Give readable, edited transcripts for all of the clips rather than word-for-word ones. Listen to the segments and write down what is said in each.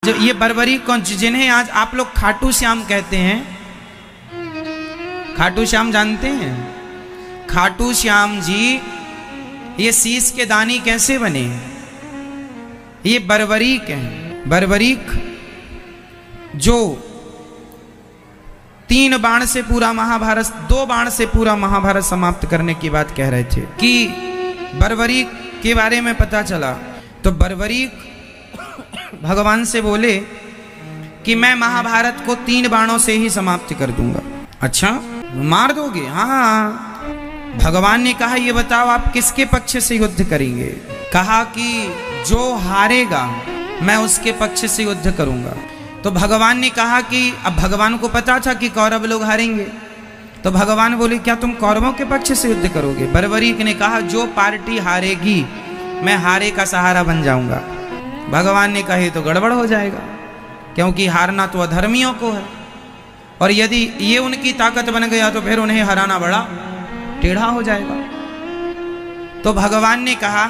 जो ये बर्बरीक कौन, जिन्हें आज आप लोग खाटू श्याम कहते हैं, खाटू श्याम जानते हैं? खाटू श्याम जी ये शीश के दानी कैसे बने? ये बर्बरीक हैं। बर्बरीक जो 3 बाण से पूरा महाभारत, 2 बाण से पूरा महाभारत समाप्त करने की बात कह रहे थे कि बर्बरीक के बारे में पता चला तो बर्बरीक भगवान से बोले कि मैं महाभारत को 3 बाणों से ही समाप्त कर दूंगा। अच्छा मार दोगे? हाँ। भगवान ने कहा ये बताओ आप किसके पक्ष से युद्ध करेंगे? कहा कि जो हारेगा मैं उसके पक्ष से युद्ध करूंगा। तो भगवान ने कहा कि अब भगवान को पता था कि कौरव लोग हारेंगे, तो भगवान बोले क्या तुम कौरवों के पक्ष से युद्ध करोगे? बर्बरीक ने कहा जो पार्टी हारेगी मैं हारे का सहारा बन जाऊंगा। भगवान ने कहा तो गड़बड़ हो जाएगा, क्योंकि हारना तो अधर्मियों को है, और यदि ये उनकी ताकत बन गया तो फिर उन्हें हराना बड़ा टेढ़ा हो जाएगा। तो भगवान ने कहा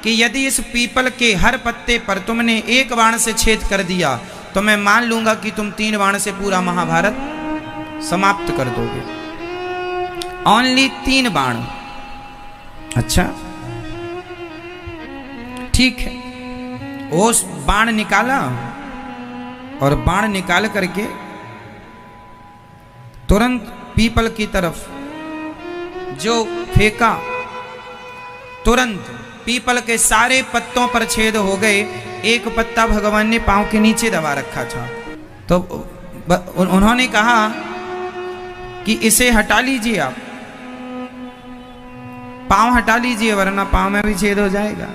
कि यदि इस पीपल के हर पत्ते पर तुमने 1 बाण से छेद कर दिया तो मैं मान लूंगा कि तुम 3 बाण से पूरा महाभारत समाप्त कर दोगे। ओनली 3 बाण। अच्छा ठीक है। वो बाण निकाला और बाण निकाल करके तुरंत पीपल की तरफ जो फेंका, तुरंत पीपल के सारे पत्तों पर छेद हो गए। एक पत्ता भगवान ने पांव के नीचे दबा रखा था, तो उन्होंने कहा कि इसे हटा लीजिए, आप पांव हटा लीजिए वरना पांव में भी छेद हो जाएगा।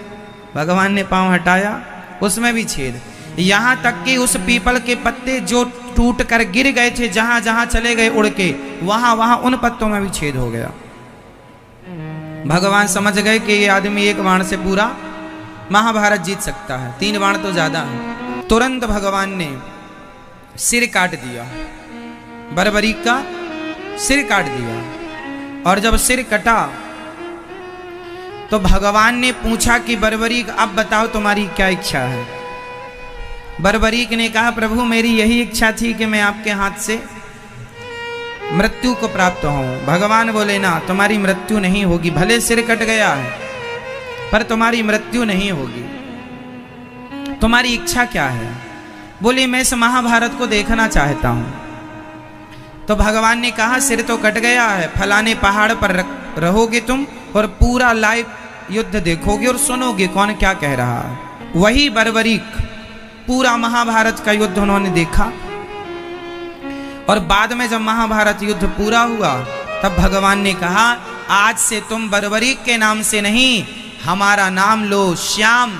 भगवान ने पांव हटाया, उसमें भी छेद। यहां तक कि उस पीपल के पत्ते जो टूट कर गिर गए थे, जहां जहां चले गए उड़ के, वहां वहां उन पत्तों में भी छेद हो गया। भगवान समझ गए कि ये आदमी 1 बाण से पूरा महाभारत जीत सकता है, 3 बाण तो ज्यादा है। तुरंत भगवान ने सिर काट दिया, बर्बरीक का सिर काट दिया। और जब सिर कटा तो भगवान ने पूछा कि बर्बरीक अब बताओ तुम्हारी क्या इच्छा है? बर्बरीक ने कहा प्रभु मेरी यही इच्छा थी कि मैं आपके हाथ से मृत्यु को प्राप्त हूं। भगवान बोले ना, तुम्हारी मृत्यु नहीं होगी, भले सिर कट गया है पर तुम्हारी मृत्यु नहीं होगी। तुम्हारी इच्छा क्या है? बोले मैं इस महाभारत को देखना चाहता हूं। तो भगवान ने कहा सिर तो कट गया है, फलाने पहाड़ पर रहोगे तुम और पूरा लाइव युद्ध देखोगे और सुनोगे कौन क्या कह रहा है। वही बर्बरीक पूरा महाभारत का युद्ध उन्होंने देखा, और बाद में जब महाभारत युद्ध पूरा हुआ तब भगवान ने कहा आज से तुम बर्बरीक के नाम से नहीं हमारा नाम लो श्याम,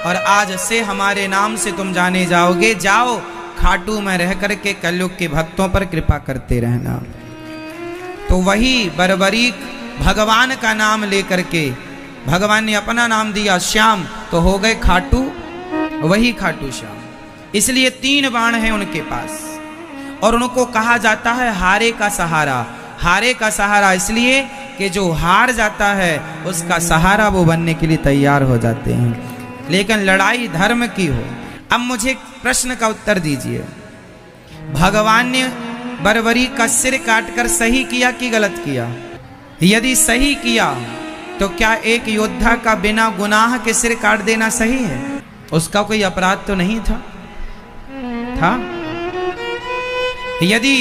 और आज से हमारे नाम से तुम जाने जाओगे। जाओ खाटू में रह करके कलयुग के भक्तों पर कृपा करते रहना। तो वही बर्बरीक भगवान का नाम लेकर के भगवान ने अपना नाम दिया श्याम, तो हो गए खाटू, वही खाटू श्याम। इसलिए 3 बाण हैं उनके पास, और उनको कहा जाता है हारे का सहारा। हारे का सहारा इसलिए कि जो हार जाता है उसका सहारा वो बनने के लिए तैयार हो जाते हैं। लेकिन लड़ाई धर्म की हो। अब मुझे प्रश्न का उत्तर दीजिए, भगवान ने बर्बरीक का सिर काटकर सही किया कि गलत किया? यदि सही किया तो क्या एक योद्धा का बिना गुनाह के सिर काट देना सही है? उसका कोई अपराध तो नहीं था? यदि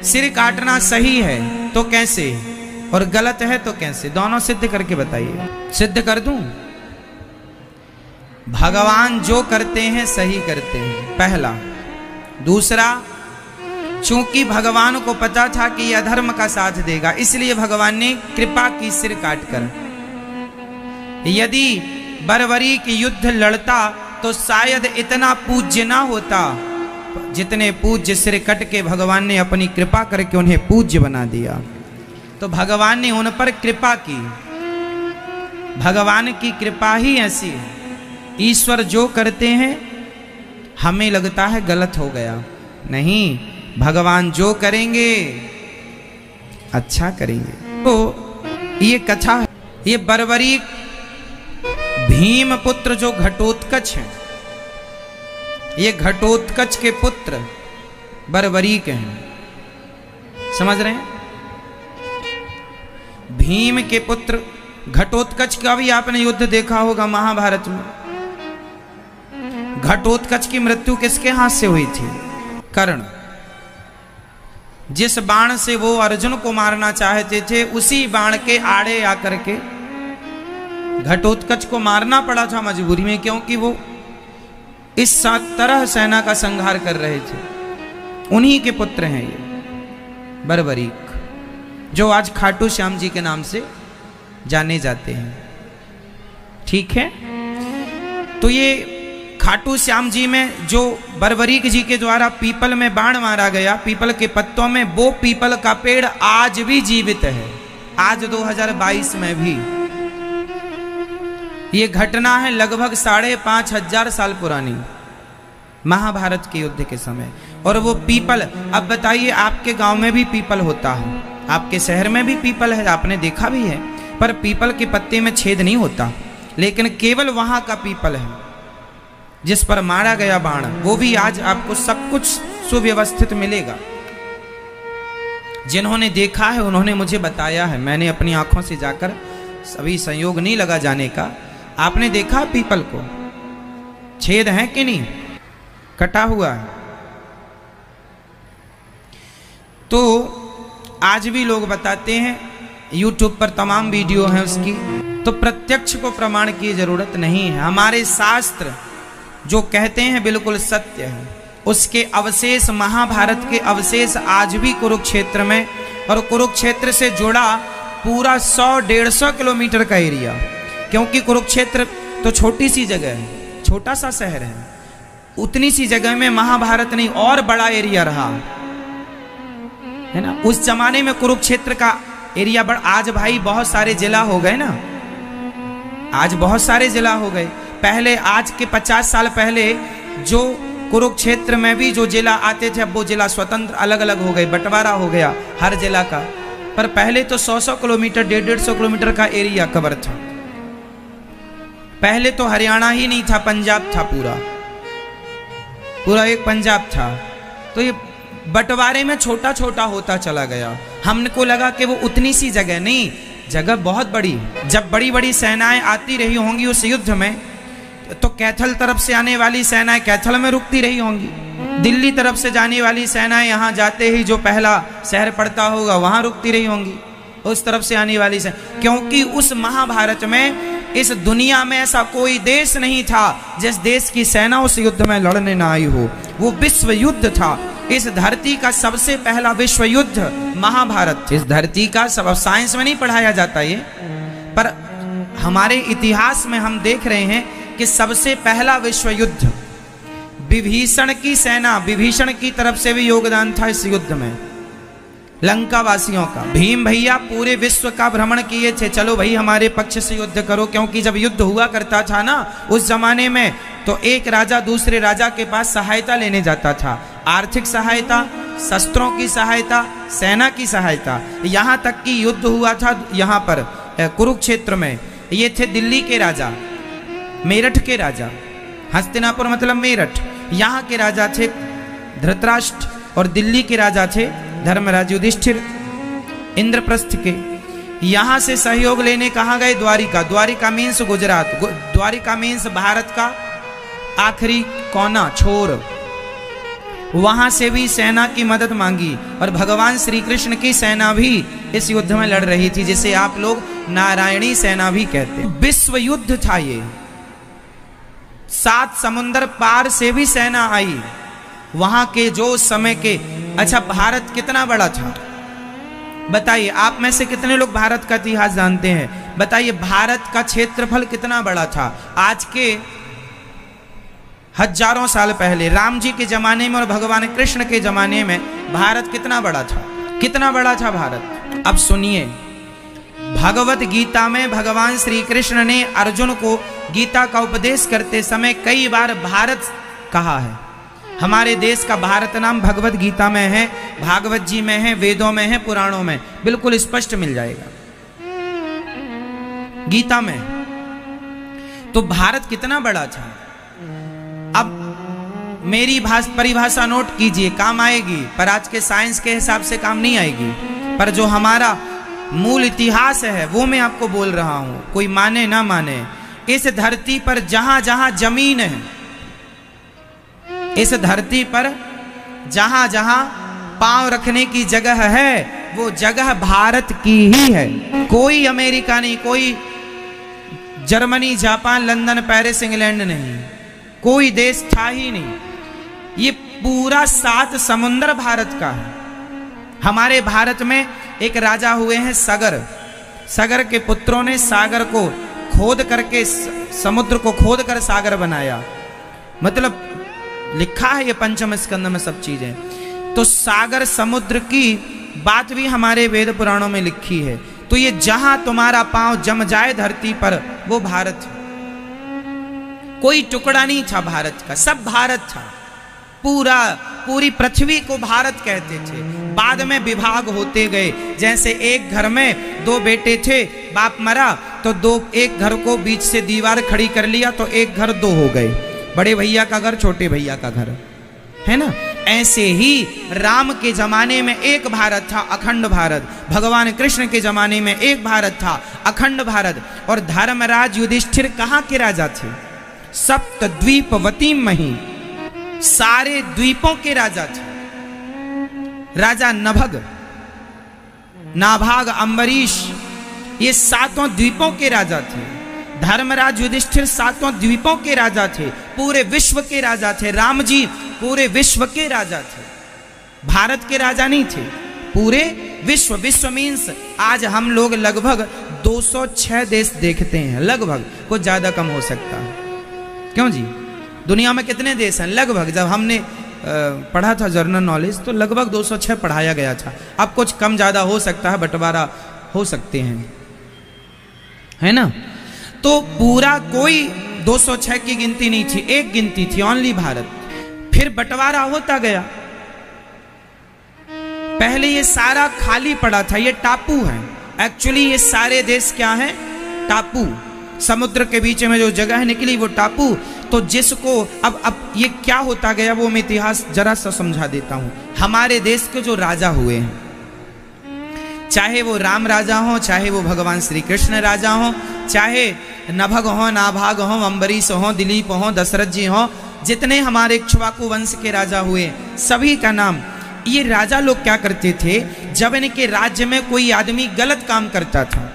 सिर काटना सही है तो कैसे, और गलत है तो कैसे? दोनों सिद्ध करके बताइए। सिद्ध कर दूं? भगवान जो करते हैं सही करते हैं, पहला। दूसरा, चूंकि भगवान को पता था कि यह अधर्म का साथ देगा, इसलिए भगवान ने कृपा की सिर काटकर। यदि बर्बरीक युद्ध लड़ता तो शायद इतना पूज्य ना होता जितने पूज्य सिर कट के भगवान ने अपनी कृपा करके उन्हें पूज्य बना दिया। तो भगवान ने उन पर कृपा की। भगवान की कृपा ही ऐसी है। ईश्वर जो करते हैं हमें लगता है गलत हो गया, नहीं, भगवान जो करेंगे अच्छा करेंगे। तो ये कथा है, ये बर्बरीक भीम पुत्र जो घटोत्कच है, ये घटोत्कच के पुत्र बर्बरीक हैं, समझ रहे हैं? भीम के पुत्र घटोत्कच का भी आपने युद्ध देखा होगा महाभारत में। घटोत्कच की मृत्यु किसके हाथ से हुई थी? कर्ण। जिस बाण से वो अर्जुन को मारना चाहते थे उसी बाण के आड़े आकर के घटोत्कच को मारना पड़ा था मजबूरी में, क्योंकि वो इस तरह सेना का संहार कर रहे थे। उन्हीं के पुत्र हैं ये बर्बरीक, जो आज खाटू श्याम जी के नाम से जाने जाते हैं। ठीक है, तो ये खाटू श्याम जी में जो बर्बरीक जी के द्वारा पीपल में बाण मारा गया, पीपल के पत्तों में, वो पीपल का पेड़ आज भी जीवित है, आज 2022 में भी। ये घटना है लगभग 5,500 साल पुरानी, महाभारत के युद्ध के समय। और वो पीपल, अब बताइए आपके गांव में भी पीपल होता है, आपके शहर में भी पीपल है, आपने देखा भी है, पर पीपल के पत्ते में छेद नहीं होता, लेकिन केवल वहां का पीपल है जिस पर मारा गया बाण, वो भी आज आपको सब कुछ सुव्यवस्थित मिलेगा। जिन्होंने देखा है उन्होंने मुझे बताया है, मैंने अपनी आंखों से जाकर, अभी संयोग नहीं लगा जाने का। आपने देखा पीपल को छेद है कि नहीं, कटा हुआ है? तो आज भी लोग बताते हैं, YouTube पर तमाम वीडियो है उसकी, तो प्रत्यक्ष को प्रमाण की जरूरत नहीं है। हमारे शास्त्र जो कहते हैं बिल्कुल सत्य है। उसके अवशेष, महाभारत के अवशेष आज भी कुरुक्षेत्र में, और कुरुक्षेत्र से जुड़ा पूरा 100-150 किलोमीटर का एरिया, क्योंकि कुरुक्षेत्र तो छोटी सी जगह है, छोटा सा शहर है, उतनी सी जगह में महाभारत नहीं और बड़ा एरिया रहा है ना। उस जमाने में कुरुक्षेत्र का एरिया बड़ा, आज भाई बहुत सारे जिला हो गए ना, आज बहुत सारे जिला हो गए। पहले, आज के 50 साल पहले जो कुरुक्षेत्र में भी जो जिला आते थे, अब वो जिला स्वतंत्र अलग अलग हो गए, बंटवारा हो गया हर जिला का। पर पहले तो 100-100 किलोमीटर, 150-150 किलोमीटर का एरिया कवर था। पहले तो हरियाणा ही नहीं था, पंजाब था, पूरा एक पंजाब था। तो ये बंटवारे में छोटा छोटा होता चला गया। हमको लगा कि वो उतनी सी जगह नहीं, जगह बहुत बड़ी। जब बड़ी बड़ी सेनाएं आती रही होंगी उस युद्ध में, तो कैथल तरफ से आने वाली सेनाएं कैथल में रुकती रही होंगी, दिल्ली तरफ से जाने वाली सेनाएं यहाँ जाते ही जो पहला शहर पड़ता होगा वहां रुकती रही होंगी, उस तरफ से आने वाली सेना। क्योंकि उस महाभारत में इस दुनिया में ऐसा कोई देश नहीं था जिस देश की सेना उस युद्ध में लड़ने ना आई हो। वो विश्व युद्ध था। इस धरती का सबसे पहला विश्व युद्ध महाभारत। इस धरती का सब, साइंस में नहीं पढ़ाया जाता ये, पर हमारे इतिहास में हम देख रहे हैं कि सबसे पहला विश्व युद्ध, विभीषण की सेना, विभीषण की तरफ से भी योगदान था इस युद्ध में, लंका वासियों का। भीम भैया पूरे विश्व का भ्रमण किए थे, चलो भाई हमारे पक्ष से युद्ध करो, क्योंकि जब युद्ध हुआ करता था ना उस जमाने में, तो एक राजा दूसरे राजा के पास सहायता लेने जाता था, आर्थिक सहायता, शस्त्रों की सहायता, सेना की सहायता। यहाँ तक कि युद्ध हुआ था यहाँ पर कुरुक्षेत्र में। ये थे दिल्ली के राजा, मेरठ के राजा, हस्तिनापुर मतलब मेरठ, यहाँ के राजा थे धृतराष्ट्र, और दिल्ली के राजा थे धर्मराज युधिष्ठिर इंद्रप्रस्थ के। यहाँ से सहयोग लेने कहाँ गए? द्वारिका। द्वारिका मीन्स गुजरात, द्वारिका मीन्स भारत का आखिरी कोना, छोर। वहां से भी सेना की मदद मांगी, और भगवान श्री कृष्ण की सेना भी इस युद्ध में लड़ रही थी, जिसे आप लोग नारायणी सेना भी कहते हैं। विश्व युद्ध था ये। 7 समुंदर पार से भी सेना आई वहां के जो समय के। अच्छा, भारत कितना बड़ा था बताइए? आप में से कितने लोग भारत का इतिहास जानते हैं? बताइए, भारत का क्षेत्रफल कितना बड़ा था? आज के हजारों साल पहले राम जी के जमाने में और भगवान कृष्ण के जमाने में भारत कितना बड़ा था? कितना बड़ा था भारत? अब सुनिए, भगवत गीता में भगवान श्री कृष्ण ने अर्जुन को गीता का उपदेश करते समय कई बार भारत कहा है। हमारे देश का भारत नाम भगवत गीता में है, भागवत जी में है, वेदों में है, पुराणों में बिल्कुल स्पष्ट मिल जाएगा गीता में। तो भारत कितना बड़ा था? अब मेरी परिभाषा नोट कीजिए, काम आएगी, पर आज के साइंस के हिसाब से काम नहीं आएगी। पर जो हमारा मूल इतिहास है वो मैं आपको बोल रहा हूं, कोई माने ना माने। इस धरती पर जहां जहां जमीन है, इस धरती पर जहां जहां पांव रखने की जगह है, वो जगह भारत की ही है। कोई अमेरिका नहीं, कोई Germany, Japan, London, Paris, England नहीं, कोई देश था ही नहीं। ये पूरा 7 समुद्र भारत का है। हमारे भारत में एक राजा हुए हैं सगर। सगर के पुत्रों ने सागर को खोद करके, समुद्र को खोद कर सागर बनाया। मतलब लिखा है ये पंचम स्कंद में सब चीजें। तो सागर समुद्र की बात भी हमारे वेद पुराणों में लिखी है। तो ये जहां तुम्हारा पांव जम जाए धरती पर, वो भारत है। कोई टुकड़ा नहीं था भारत का, सब भारत था। पूरी पृथ्वी को भारत कहते थे। बाद में विभाग होते गए। जैसे एक घर में 2 बेटे थे, बाप मरा तो एक घर को बीच से दीवार खड़ी कर लिया तो एक घर 2 हो गए। बड़े भैया का घर, छोटे भैया का घर, है ना। ऐसे ही राम के जमाने में एक भारत था, अखंड भारत। भगवान कृष्ण के जमाने में एक भारत था, अखंड भारत। और धर्मराज युधिष्ठिर कहाँ के राजा थे? सप्त द्वीपवती मही, सारे द्वीपों के राजा थे। राजा नभग, नाभाग, अम्बरीश, ये 7 द्वीपों के राजा थे। धर्मराज युधिष्ठिर 7 द्वीपों के राजा थे, पूरे विश्व के राजा थे। राम जी पूरे विश्व के राजा थे, भारत के राजा नहीं थे, पूरे विश्व। विश्व मीन्स आज हम लोग लगभग 206 देश देखते हैं, लगभग, कुछ ज्यादा कम हो सकता है। क्यों जी? दुनिया में कितने देश हैं? लगभग, जब हमने पढ़ा था जनरल नॉलेज तो लगभग 206 पढ़ाया गया था। अब कुछ कम ज्यादा हो सकता है, बंटवारा हो सकते हैं, है ना। तो पूरा कोई 206 की गिनती नहीं थी, एक गिनती थी, ओनली भारत। फिर बंटवारा होता गया। पहले ये सारा खाली पड़ा था, ये टापू है। एक्चुअली ये सारे देश क्या हैं? टापू। समुद्र के बीच में जो जगह निकली वो टापू। तो जिसको अब ये क्या होता गया वो मैं इतिहास जरा सा समझा देता हूं। हमारे देश के जो राजा हुए हैं, चाहे वो राम राजा हो, चाहे वो भगवान श्री कृष्ण राजा हो, चाहे नभग हो, नाभाग हो, अम्बरीश हो, दिलीप हो, दशरथ जी हो, जितने हमारे इक्ष्वाकु वंश के राजा हुए, सभी का नाम। ये राजा लोग क्या करते थे, जब इनके राज्य में कोई आदमी गलत काम करता था,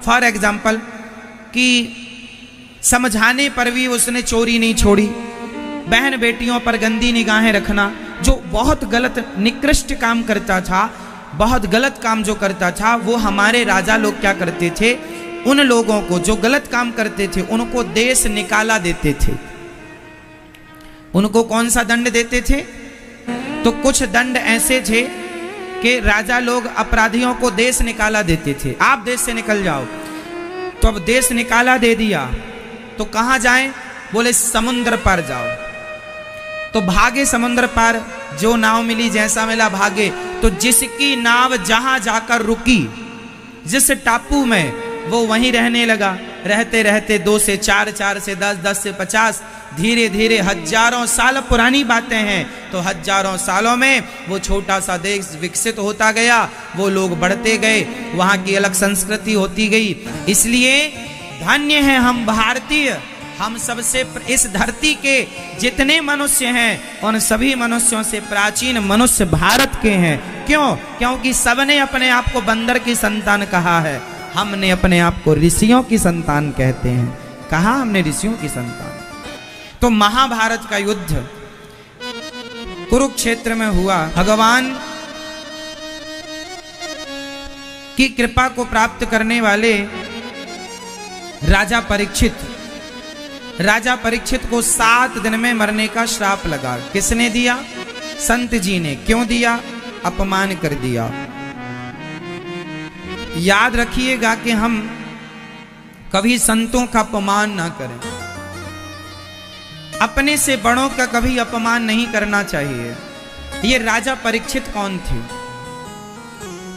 फॉर एग्जाम्पल कि समझाने पर भी उसने चोरी नहीं छोड़ी, बहन बेटियों पर गंदी निगाहें रखना, जो बहुत गलत निकृष्ट काम करता था, बहुत गलत काम जो करता था, वो हमारे राजा लोग क्या करते थे, उन लोगों को जो गलत काम करते थे उनको देश निकाला देते थे। उनको कौन सा दंड देते थे? तो कुछ दंड ऐसे थे कि राजा लोग अपराधियों को देश निकाला देते थे। आप देश से निकल जाओ। तो अब देश निकाला दे दिया तो कहां जाएं? बोले समुद्र पार जाओ। तो भागे समुद्र पार, जो नाव मिली, जैसा मिला भागे। तो जिसकी नाव जहां जाकर रुकी, जिस टापू में, वो वहीं रहने लगा। रहते रहते 2 से 4, 4 से 10, 10 से 50, धीरे धीरे हजारों साल पुरानी बातें हैं। तो हजारों सालों में वो छोटा सा देश विकसित होता गया, वो लोग बढ़ते गए, वहां की अलग संस्कृति होती गई। इसलिए धन्य हैं हम भारतीय। हम सबसे, इस धरती के जितने मनुष्य हैं उन सभी मनुष्यों से प्राचीन मनुष्य भारत के हैं। क्यों? क्योंकि सबने अपने आप को बंदर की संतान कहा है, हमने अपने आप को ऋषियों की संतान कहते हैं। कहा हमने ऋषियों की संतान। तो महाभारत का युद्ध कुरुक्षेत्र में हुआ। भगवान की कृपा को प्राप्त करने वाले राजा परीक्षित को 7 दिन में मरने का श्राप लगा। किसने दिया? संत जी ने। क्यों दिया? अपमान कर दिया। याद रखिएगा कि हम कभी संतों का अपमान ना करें, अपने से बड़ों का कभी अपमान नहीं करना चाहिए। ये राजा परीक्षित कौन थे?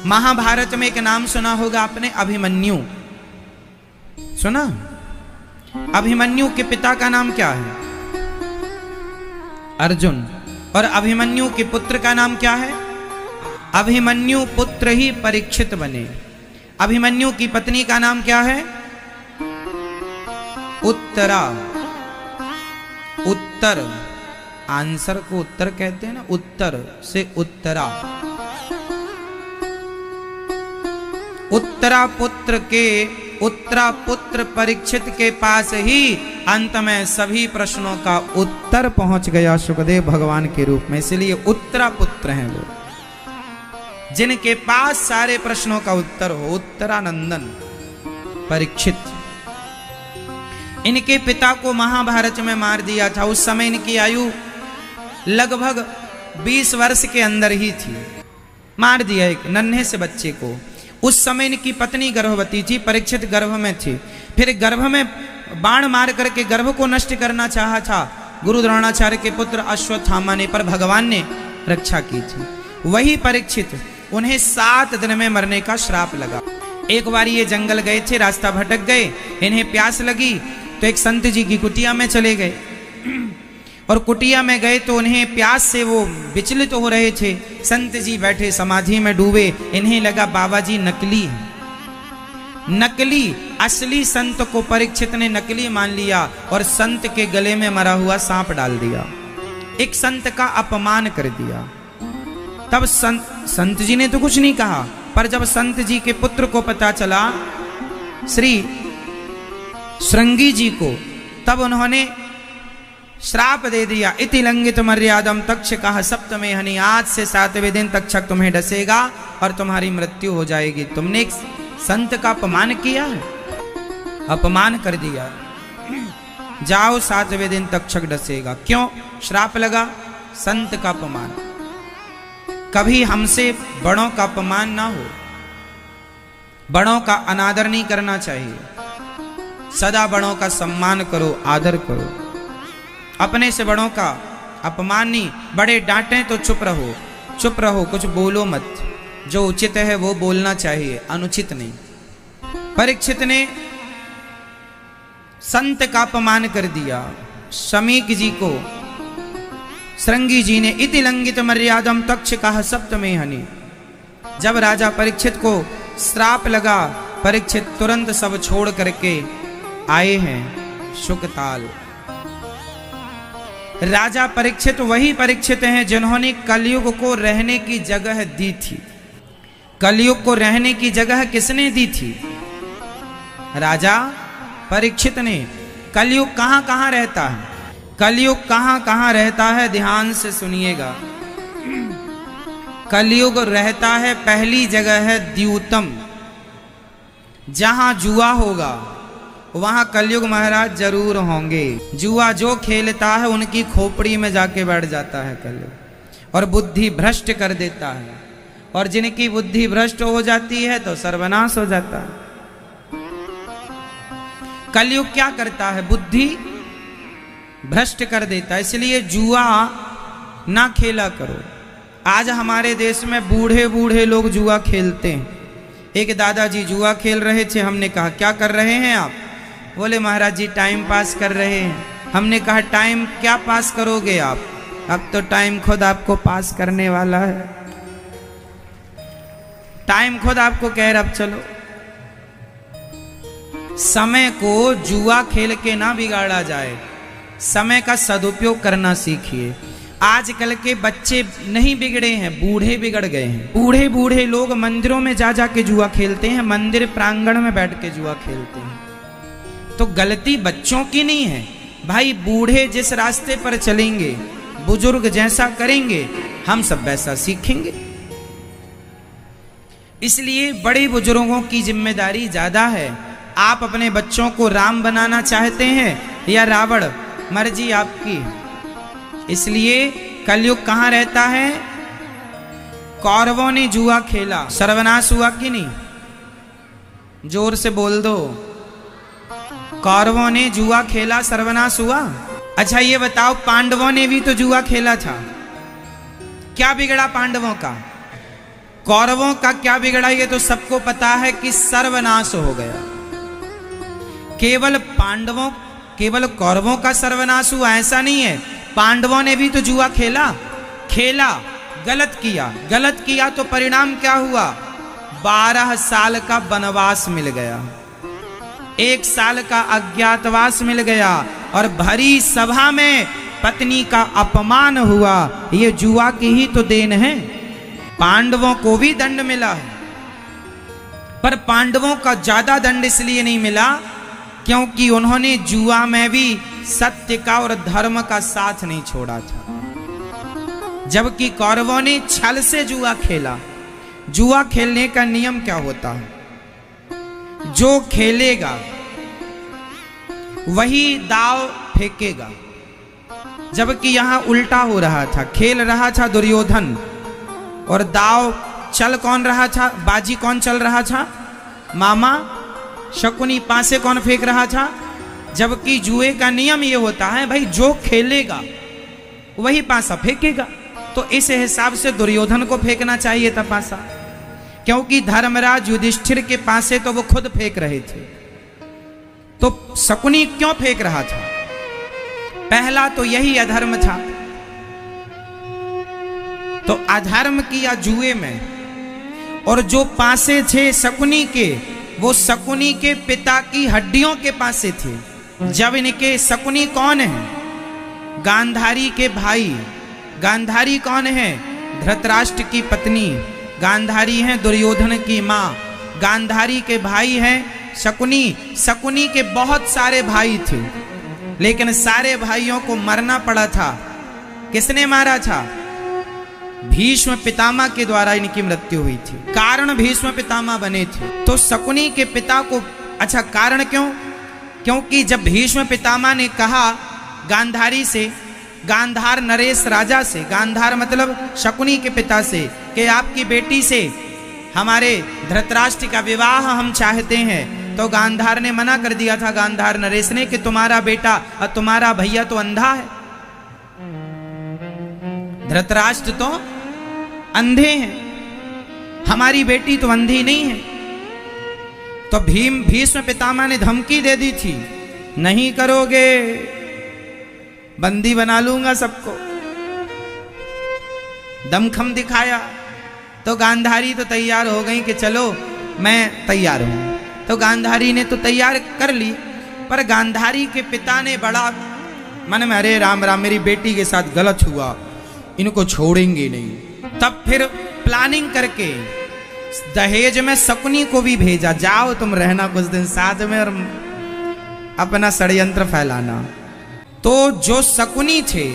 महाभारत में एक नाम सुना होगा आपने, अभिमन्यु। सुना? अभिमन्यु के पिता का नाम क्या है? अर्जुन। और अभिमन्यु के पुत्र का नाम क्या है? अभिमन्यु पुत्र ही परीक्षित बने। अभिमन्यु की पत्नी का नाम क्या है? उत्तरा। उत्तर, आंसर को उत्तर कहते हैं ना, उत्तर से उत्तरा। उत्तरा पुत्र परीक्षित के पास ही अंत में सभी प्रश्नों का उत्तर पहुंच गया सुखदेव भगवान के रूप में। इसलिए उत्तरा पुत्र हैं वो, जिनके पास सारे प्रश्नों का उत्तर हो। उत्तरानंदन परीक्षित। इनके पिता को महाभारत में मार दिया था। उस समय इनकी आयु लगभग 20 वर्ष के अंदर ही थी। मार दिया एक नन्हे से बच्चे को। उस समय इनकी पत्नी गर्भवती थी, परीक्षित गर्भ में थे। फिर गर्भ में बाण मार करके गर्भ को नष्ट करना चाहा था गुरु द्रोणाचार्य के पुत्र अश्वत्थामा ने, पर भगवान ने रक्षा की थी। वही परीक्षित, उन्हें 7 दिन में मरने का श्राप लगा। एक बार ये जंगल गए थे, रास्ता भटक गए, इन्हें प्यास लगी तो एक संत जी की कुटिया में चले गए। और कुटिया में गए तो उन्हें प्यास से वो विचलित हो रहे थे। संत जी बैठे समाधि में डूबे। इन्हें लगा बाबा जी नकली है। नकली, असली संत को परीक्षित ने नकली मान लिया और संत के गले में मरा हुआ सांप डाल दिया। एक संत का अपमान कर दिया। तब संत जी ने तो कुछ नहीं कहा, पर जब संत जी के पुत्र को पता चला, श्री श्रृंगी जी को, तब उन्होंने श्राप दे दिया। इति लंघित मर्यादम तक्षकः सप्तमे हनि। आज से 7वें दिन तक्षक तुम्हें डसेगा और तुम्हारी मृत्यु हो जाएगी। तुमने एक संत का अपमान किया है, अपमान कर दिया। जाओ 7वें दिन तक्षक डसेगा। क्यों श्राप लगा? संत का अपमान। कभी हमसे बड़ों का अपमान ना हो, बड़ों का अनादर नहीं करना चाहिए। सदा बड़ों का सम्मान करो, आदर करो। अपने से बड़ों का अपमान नहीं। बड़े डांटें तो चुप रहो, चुप रहो, कुछ बोलो मत। जो उचित है वो बोलना चाहिए, अनुचित नहीं। परीक्षित ने संत का अपमान कर दिया। शमीक जी को श्रृंगी जी ने इति लंघित मर्यादम तक्षकः सप्तमे हनि। जब राजा परीक्षित को श्राप लगा, परीक्षित तुरंत सब छोड़ करके आए हैं शुकताल। राजा परीक्षित वही परीक्षित हैं जिन्होंने कलयुग को रहने की जगह दी थी। कलयुग को रहने की जगह किसने दी थी? राजा परीक्षित ने। कलयुग कहां कहां रहता है? कलयुग कहां कहां रहता है? ध्यान से सुनिएगा। कलयुग रहता है, पहली जगह है द्यूतम। जहां जुआ होगा वहां कलयुग महाराज जरूर होंगे। जुआ जो खेलता है उनकी खोपड़ी में जाके बैठ जाता है कलयुग, और बुद्धि भ्रष्ट कर देता है। और जिनकी बुद्धि भ्रष्ट हो जाती है तो सर्वनाश हो जाता है। कलयुग क्या करता है? बुद्धि भ्रष्ट कर देता है। इसलिए जुआ ना खेला करो। आज हमारे देश में बूढ़े बूढ़े लोग जुआ खेलते हैं। एक दादाजी जुआ खेल रहे थे। हमने कहा क्या कर रहे हैं आप? बोले महाराज जी टाइम पास कर रहे हैं। हमने कहा टाइम क्या पास करोगे आप? अब तो टाइम खुद आपको पास करने वाला है। टाइम खुद आपको कह रहा अब चलो। समय को जुआ खेल के ना बिगाड़ा जाए, समय का सदुपयोग करना सीखिए। आजकल के बच्चे नहीं बिगड़े हैं, बूढ़े बिगड़ गए हैं। बूढ़े बूढ़े लोग मंदिरों में जा जा के जुआ खेलते हैं, मंदिर प्रांगण में बैठ के जुआ खेलते हैं। तो गलती बच्चों की नहीं है भाई। बूढ़े जिस रास्ते पर चलेंगे, बुजुर्ग जैसा करेंगे, हम सब वैसा सीखेंगे। इसलिए बड़े बुजुर्गों की जिम्मेदारी ज्यादा है। आप अपने बच्चों को राम बनाना चाहते हैं या रावण, मर्जी आपकी। इसलिए कलयुग कहां रहता है? कौरवों ने जुआ खेला, सर्वनाश हुआ कि नहीं? जोर से बोल दो। कौरवों ने जुआ खेला, सर्वनाश हुआ। अच्छा ये बताओ, पांडवों ने भी तो जुआ खेला था। क्या बिगड़ा पांडवों का? कौरवों का क्या बिगड़ा? ये तो सबको पता है कि सर्वनाश हो गया। केवल कौरवों का सर्वनाश हुआ ऐसा नहीं है, पांडवों ने भी तो जुआ खेला, गलत किया तो परिणाम क्या हुआ? 12 साल का वनवास मिल गया, 1 साल का अज्ञातवास मिल गया, और भरी सभा में पत्नी का अपमान हुआ। ये जुआ की ही तो देन है। पांडवों को भी दंड मिला है, पर पांडवों का ज्यादा दंड इसलिए नहीं मिला क्योंकि उन्होंने जुआ में भी सत्य का और धर्म का साथ नहीं छोड़ा था, जबकि कौरवों ने छल से जुआ खेला। जुआ खेलने का नियम क्या होता है? जो खेलेगा वही दाव फेंकेगा, जबकि यहां उल्टा हो रहा था। खेल रहा था दुर्योधन, और दाव चल कौन रहा था? बाजी कौन चल रहा था? मामा शकुनी। पासे कौन फेंक रहा था? जबकि जुए का नियम ये होता है भाई, जो खेलेगा वही पासा फेंकेगा। तो इस हिसाब से दुर्योधन को फेंकना चाहिए था पासा, क्योंकि धर्मराज युधिष्ठिर के पासे तो वो खुद फेंक रहे थे, तो शकुनी क्यों फेंक रहा था? पहला तो यही अधर्म था। तो अधर्म किया जुए में, और जो पासे थे शकुनी के, वो शकुनी के पिता की हड्डियों के पासे थे। जब इनके शकुनी कौन है? गांधारी के भाई। गांधारी कौन है? धृतराष्ट्र की पत्नी। गांधारी है दुर्योधन की मां। गांधारी के भाई हैं शकुनी। शकुनी के बहुत सारे भाई थे, लेकिन सारे भाइयों को मरना पड़ा था। किसने मारा था? भीष्म पितामह के द्वारा इनकी मृत्यु हुई थी। कारण भीष्म पितामह बने थे। तो शकुनी के पिता को, अच्छा कारण क्यों? क्योंकि जब भीष्म पितामह ने कहा गांधारी से, गांधार नरेश राजा से, गांधार मतलब शकुनी के पिता से, कि आपकी बेटी से हमारे धृतराष्ट्र का विवाह हम चाहते हैं, तो गांधार ने मना कर दिया था, गांधार नरेश ने, कि तुम्हारा बेटा और तुम्हारा भैया तो अंधा है, धृतराष्ट्र तो अंधे हैं, हमारी बेटी तो अंधी नहीं है। तो भीष्म पितामह ने धमकी दे दी थी, नहीं करोगे बंदी बना लूंगा सबको। दमखम दिखाया तो गांधारी तो तैयार हो गई कि चलो मैं तैयार हूं। तो गांधारी ने तो तैयार कर ली, पर गांधारी के पिता ने बड़ा मन में, अरे राम राम, मेरी बेटी के साथ गलत हुआ, इनको छोड़ेंगे नहीं। तब फिर प्लानिंग करके दहेज में शकुनी को भी भेजा, जाओ तुम रहना कुछ दिन साथ में और अपना षड्यंत्र फैलाना। तो जो शकुनी थे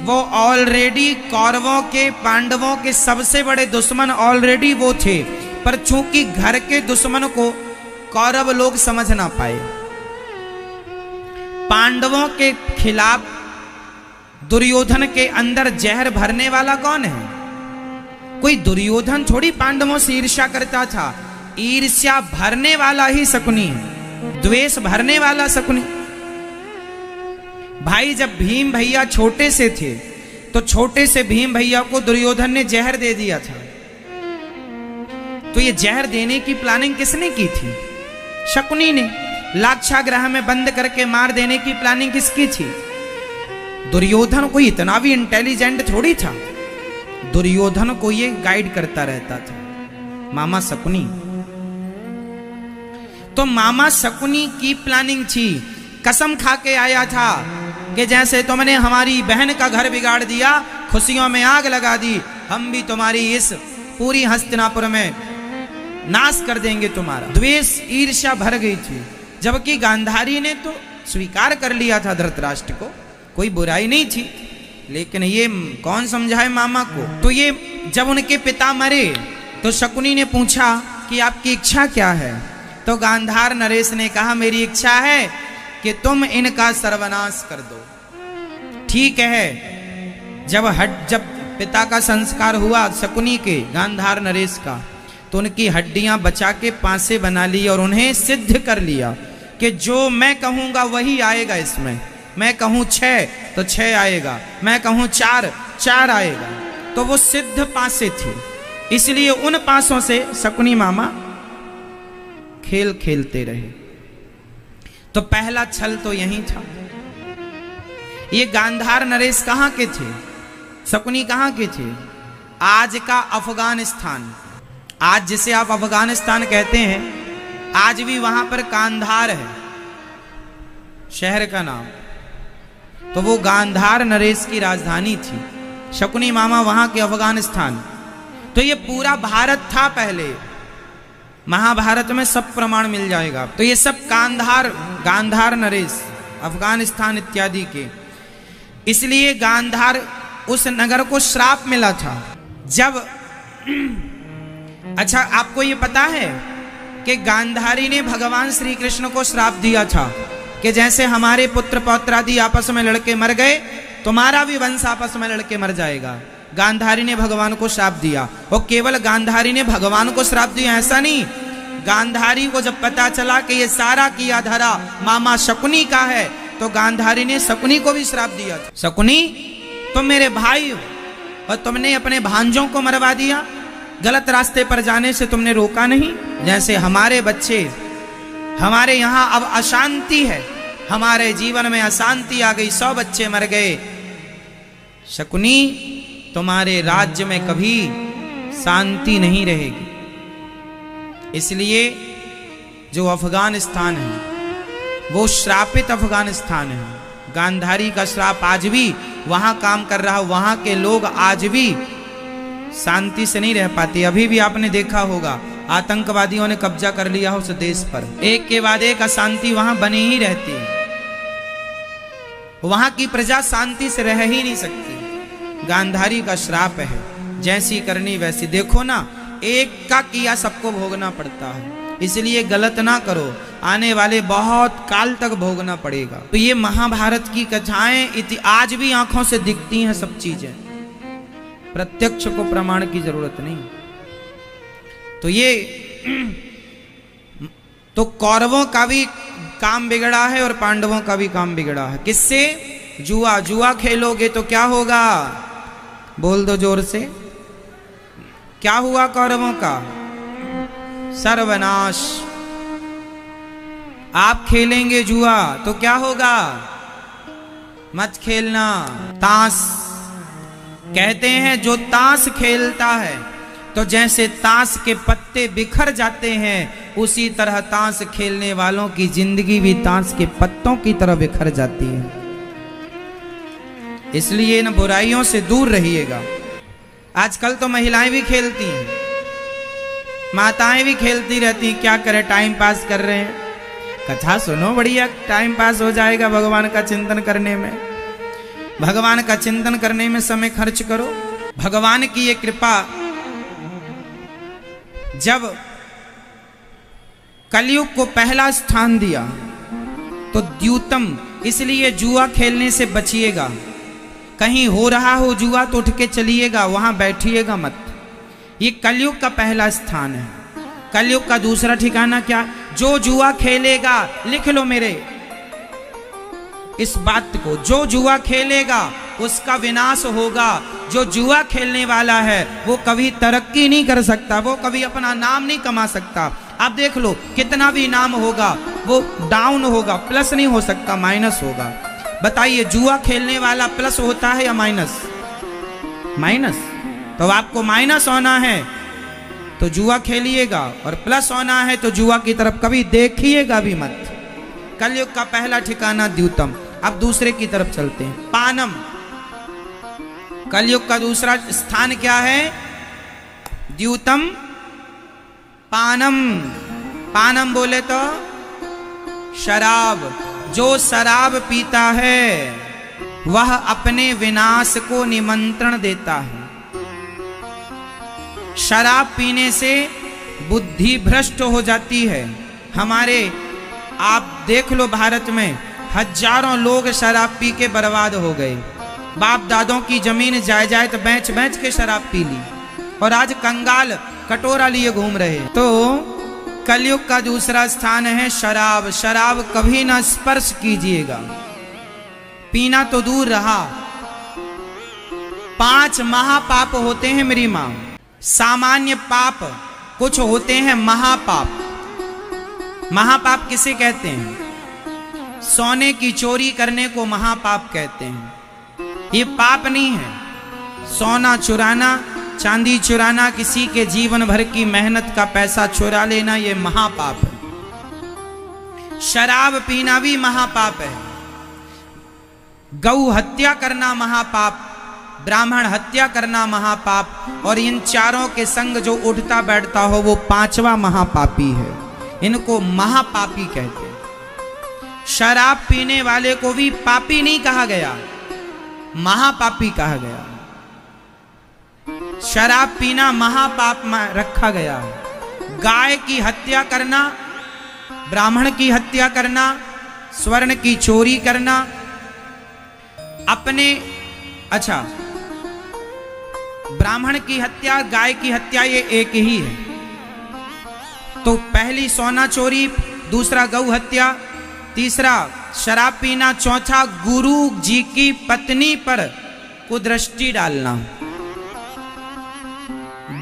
वो ऑलरेडी कौरवों के, पांडवों के सबसे बड़े दुश्मन ऑलरेडी वो थे, पर चूंकि घर के दुश्मन को कौरव लोग समझ ना पाए, पांडवों के खिलाफ दुर्योधन के अंदर जहर भरने वाला कौन है? कोई दुर्योधन थोड़ी पांडवों से ईर्ष्या करता था, ईर्ष्या भरने वाला ही शकुनी है, द्वेष भरने वाला शकुनी। भाई जब भीम भैया छोटे से थे, तो छोटे से भीम भैया को दुर्योधन ने जहर दे दिया था। तो ये जहर देने की प्लानिंग किसने की थी? शकुनी ने। लाक्षागृह में बंद करके मार देने की प्लानिंग किसकी थी? दुर्योधन कोई इतना भी इंटेलिजेंट थोड़ी था, दुर्योधन को ये गाइड करता रहता था मामा शकुनी। तो मामा शकुनी की प्लानिंग थी, कसम खा के आया था कि जैसे तुमने हमारी बहन का घर बिगाड़ दिया, खुशियों में आग लगा दी, हम भी तुम्हारी इस पूरी हस्तिनापुर में नाश कर देंगे तुम्हारा। द्वेष ईर्ष्या भर गई थी, जबकि गांधारी ने तो स्वीकार कर लिया था धृतराष्ट्र को, कोई बुराई नहीं थी, लेकिन ये कौन समझाए मामा को। तो ये जब उनके पिता मरे तो शकुनी ने पूछा कि आपकी इच्छा क्या है? तो गांधार नरेश ने कहा, मेरी इच्छा है कि तुम इनका सर्वनाश कर दो। ठीक है। जब पिता का संस्कार हुआ शकुनी के, गांधार नरेश का, तो उनकी हड्डियां बचा के पासे बना ली और उन्हें सिद्ध कर लिया कि जो मैं कहूंगा वही आएगा इसमें। मैं कहूं 6 तो 6 आएगा, मैं कहूं 4 आएगा। तो वो सिद्ध पासे थे, इसलिए उन पासों से शकुनी मामा खेल खेलते रहे। तो पहला छल तो यही था। ये गांधार नरेश कहाँ के थे? शकुनी कहाँ के थे? आज का अफगानिस्तान, आज जिसे आप अफगानिस्तान कहते हैं, आज भी वहां पर कांधार है शहर का नाम। तो वो गांधार नरेश की राजधानी थी। शकुनी मामा वहां के अफगानिस्तान। तो ये पूरा भारत था पहले, महाभारत में सब प्रमाण मिल जाएगा। तो ये सब गांधार नरेश, अफगानिस्तान इत्यादि के। इसलिए गांधार उस नगर को श्राप मिला था जब अच्छा, आपको ये पता है कि गांधारी ने भगवान श्री कृष्ण को श्राप दिया था कि जैसे हमारे पुत्र पौत्रादि आपस में लड़के मर गए, तुम्हारा भी वंश आपस में लड़के मर जाएगा। गांधारी ने भगवान को श्राप दिया। और केवल गांधारी ने भगवान को श्राप दिया ऐसा नहीं, गांधारी को जब पता चला कि ये सारा किया धरा मामा शकुनी का है, तो गांधारी ने शकुनी को भी श्राप दिया था। शकुनी, तुम मेरे भाई हो और तुमने अपने भांजों को मरवा दिया, गलत रास्ते पर जाने से तुमने रोका नहीं। जैसे हमारे बच्चे, हमारे यहाँ अब अशांति है, हमारे जीवन में अशांति आ गई, 100 बच्चे मर गए। शकुनी, तुम्हारे राज्य में कभी शांति नहीं रहेगी। इसलिए जो अफगानिस्तान है वो श्रापित अफगानिस्तान है। गांधारी का श्राप आज भी वहां काम कर रहा, वहां के लोग आज भी शांति से नहीं रह पाते। अभी भी आपने देखा होगा आतंकवादियों ने कब्जा कर लिया उस देश पर, एक के बाद एक अशांति वहां बनी ही रहती है। वहां की प्रजा शांति से रह ही नहीं सकती। गांधारी का श्राप है, जैसी करनी वैसी। देखो ना, एक का किया सबको भोगना पड़ता है। इसलिए गलत ना करो, आने वाले बहुत काल तक भोगना पड़ेगा। तो ये महाभारत की कथाएं आज भी आंखों से दिखती हैं सब चीजें, प्रत्यक्ष को प्रमाण की जरूरत नहीं। तो ये तो कौरवों का भी काम बिगड़ा है और पांडवों का भी काम बिगड़ा है। किससे? जुआ। जुआ खेलोगे तो क्या होगा? बोल दो जोर से। क्या हुआ कौरवों का? सर्वनाश। आप खेलेंगे जुआ तो क्या होगा? मत खेलना। ताश कहते हैं जो ताश खेलता है तो जैसे ताश के पत्ते बिखर जाते हैं, उसी तरह ताश खेलने वालों की जिंदगी भी ताश के पत्तों की तरह बिखर जाती है। इसलिए इन बुराइयों से दूर रहिएगा। आजकल तो महिलाएं भी खेलती हैं, माताएं भी खेलती रहती। क्या करें, टाइम पास कर रहे हैं। कथा सुनो, बढ़िया टाइम पास हो जाएगा। भगवान का चिंतन करने में, भगवान का चिंतन करने में समय खर्च करो। भगवान की ये कृपा, जब कलयुग को पहला स्थान दिया तो द्यूतम, इसलिए जुआ खेलने से बचिएगा। कहीं हो रहा हो जुआ तो उठ के चलिएगा, वहां बैठिएगा मत। ये कलयुग का पहला स्थान है। कलयुग का दूसरा ठिकाना क्या? जो जुआ खेलेगा, लिख लो मेरे इस बात को, जो जुआ खेलेगा उसका विनाश होगा। जो जुआ खेलने वाला है वो कभी तरक्की नहीं कर सकता, वो कभी अपना नाम नहीं कमा सकता। आप देख लो, कितना भी नाम होगा वो डाउन होगा, प्लस नहीं हो सकता, माइनस होगा। बताइए, जुआ खेलने वाला प्लस होता है या माइनस? माइनस। तो आपको माइनस होना है तो जुआ खेलिएगा, और प्लस होना है तो जुआ की तरफ कभी देखिएगा भी मत। कलयुग का पहला ठिकाना द्यूतम। अब दूसरे की तरफ चलते हैं, पानम। कलयुग का दूसरा स्थान क्या है? द्यूतम, पानम। पानम बोले तो शराब। जो शराब पीता है वह अपने विनाश को निमंत्रण देता है। शराब पीने से बुद्धि भ्रष्ट हो जाती है। हमारे आप देख लो, भारत में हजारों लोग शराब पी के बर्बाद हो गए। बाप दादों की जमीन जायदाद बेच बेच के शराब पी ली, और आज कंगाल कटोरा लिए घूम रहे। तो कलयुग का दूसरा स्थान है शराब। शराब कभी ना स्पर्श कीजिएगा, पीना तो दूर रहा। 5 महापाप होते हैं मेरी मां। सामान्य पाप कुछ होते हैं महापाप। महापाप किसे कहते हैं? सोने की चोरी करने को महापाप कहते हैं। ये पाप नहीं है। सोना चुराना, चांदी चुराना, किसी के जीवन भर की मेहनत का पैसा चुरा लेना, ये महापाप है। शराब पीना भी महापाप है। गौ हत्या करना महापाप, ब्राह्मण हत्या करना महापाप, और इन चारों के संग जो उठता बैठता हो वो पांचवा महापापी है। इनको महापापी कहते हैं। शराब पीने वाले को भी पापी नहीं कहा गया, महापापी कहा गया। शराब पीना महापाप में रखा गया है। गाय की हत्या करना, ब्राह्मण की हत्या करना, स्वर्ण की चोरी करना, अपने अच्छा ब्राह्मण की हत्या, गाय की हत्या, ये एक ही है। तो पहली सोना चोरी, दूसरा गौ हत्या, तीसरा शराब पीना, चौथा गुरु जी की पत्नी पर कुदृष्टि डालना।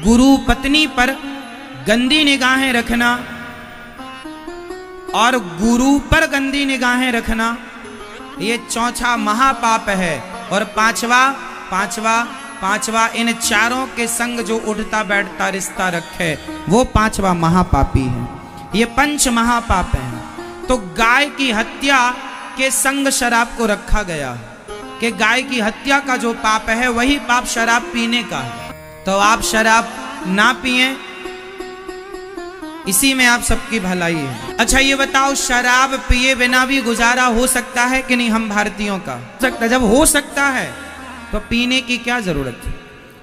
गुरु पत्नी पर गंदी निगाहें रखना और गुरु पर गंदी निगाहें रखना, ये चौथा महापाप है। और पांचवा इन चारों के संग जो उठता बैठता रिश्ता रखे, वो पांचवा महापापी है। ये पंच महापाप है। तो गाय की हत्या के संग शराब को रखा गया कि गाय की हत्या का जो पाप है वही पाप शराब पीने का है। तो आप शराब ना पिएं, इसी में आप सबकी भलाई है। अच्छा ये बताओ, शराब पिए बिना भी गुजारा हो सकता है कि नहीं हम भारतीयों का? सकता। जब हो सकता है तो पीने की क्या जरूरत है?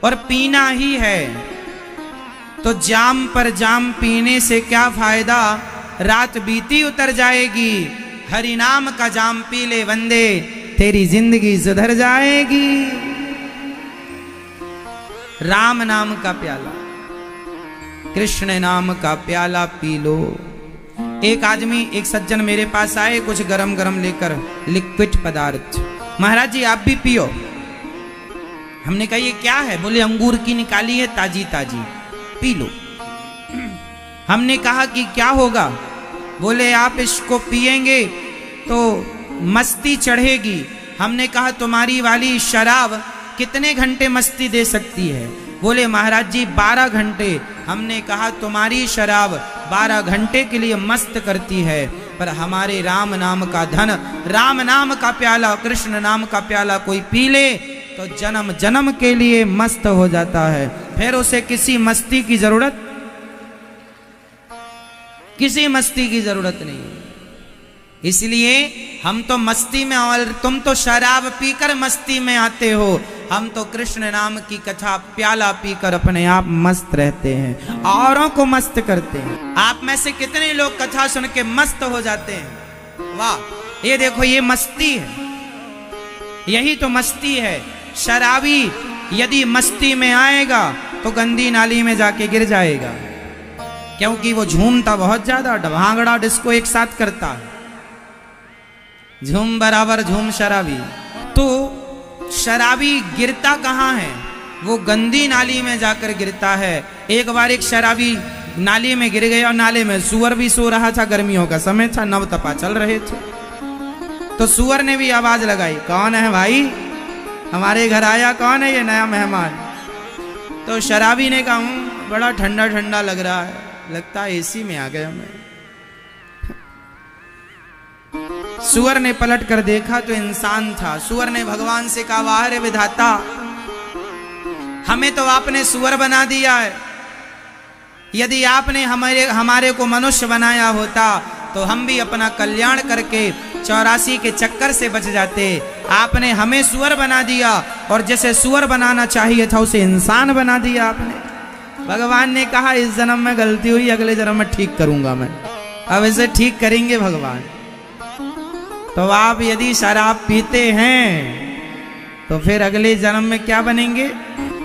और पीना ही है तो जाम पर जाम पीने से क्या फायदा? रात बीती उतर जाएगी। हरि नाम का जाम पी ले बंदे, तेरी जिंदगी सुधर जाएगी। राम नाम का प्याला, कृष्ण नाम का प्याला पी लो। एक आदमी, एक सज्जन मेरे पास आए कुछ गरम गरम लेकर, लिक्विड पदार्थ। महाराज जी आप भी पियो। हमने कहा ये क्या है? बोले अंगूर की निकाली है ताजी ताजी, पी लो। हमने कहा कि क्या होगा? बोले आप इसको पिएंगे तो मस्ती चढ़ेगी। हमने कहा तुम्हारी वाली शराब कितने घंटे मस्ती दे सकती है? बोले महाराज जी 12 घंटे। हमने कहा तुम्हारी शराब 12 घंटे के लिए मस्त करती है, पर हमारे राम नाम का धन, राम नाम का प्याला, कृष्ण नाम का प्याला कोई पी ले तो जन्म जन्म के लिए मस्त हो जाता है। फिर उसे किसी मस्ती की जरूरत, किसी मस्ती की जरूरत नहीं। इसलिए हम तो मस्ती में, और तुम तो शराब पीकर मस्ती में आते हो। हम तो कृष्ण नाम की कथा प्याला पीकर अपने आप मस्त रहते हैं, औरों को मस्त करते हैं। आप में से कितने लोग कथा सुन के मस्त हो जाते हैं? वाह, ये देखो ये मस्ती है, यही तो मस्ती है। शराबी यदि मस्ती में आएगा तो गंदी नाली में जाके गिर जाएगा, क्योंकि वो झूमता बहुत ज्यादा, भांगड़ा डिस्को एक साथ करता है। झूम बराबर झूम शराबी। तो शराबी गिरता कहाँ है? वो गंदी नाली में जाकर गिरता है। एक बार एक शराबी नाली में गिर गया और नाले में सुअर भी सो रहा था। गर्मियों का समय था, नवतपा चल रहे थे। तो सुअर ने भी आवाज लगाई, कौन है भाई, हमारे घर आया कौन है ये नया मेहमान? तो शराबी ने कहा बड़ा ठंडा ठंडा लग रहा है, लगता है एसी में आ गया मैं। सुअर ने पलट कर देखा तो इंसान था। सुअर ने भगवान से कहा, वाह रे विधाता, हमें तो आपने सुअर बना दिया है। यदि आपने हमारे को मनुष्य बनाया होता तो हम भी अपना कल्याण करके 84 के चक्कर से बच जाते। आपने हमें सुअर बना दिया, और जैसे सुअर बनाना चाहिए था उसे इंसान बना दिया आपने। भगवान ने कहा इस जन्म में गलती हुई, अगले जन्म में ठीक करूंगा मैं। अब इसे ठीक करेंगे भगवान। तो आप यदि शराब पीते हैं तो फिर अगले जन्म में क्या बनेंगे?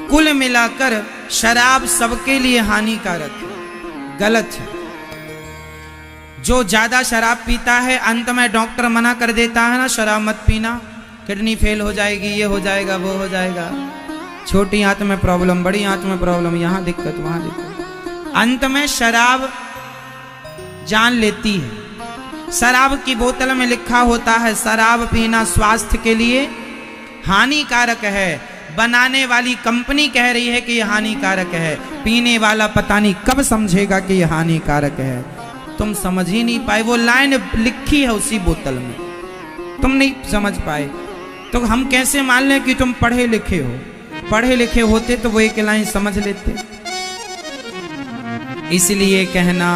कुल मिलाकर शराब सबके लिए हानिकारक है, गलत है। जो ज्यादा शराब पीता है, अंत में डॉक्टर मना कर देता है ना, शराब मत पीना, किडनी फेल हो जाएगी, ये हो जाएगा, वो हो जाएगा, छोटी आंत में प्रॉब्लम, बड़ी आंत में प्रॉब्लम, यहाँ दिक्कत, वहां दिक्कत। अंत में शराब जान लेती है। शराब की बोतल में लिखा होता है शराब पीना स्वास्थ्य के लिए हानिकारक है। बनाने वाली कंपनी कह रही है कि यह हानिकारक है, पीने वाला पता नहीं कब समझेगा कि यह हानिकारक है। तुम समझ ही नहीं पाए, वो लाइन लिखी है उसी बोतल में, तुम नहीं समझ पाए। तो हम कैसे मान लें कि तुम पढ़े लिखे हो? पढ़े लिखे होते तो वो एक लाइन समझ लेते। इसलिए कहना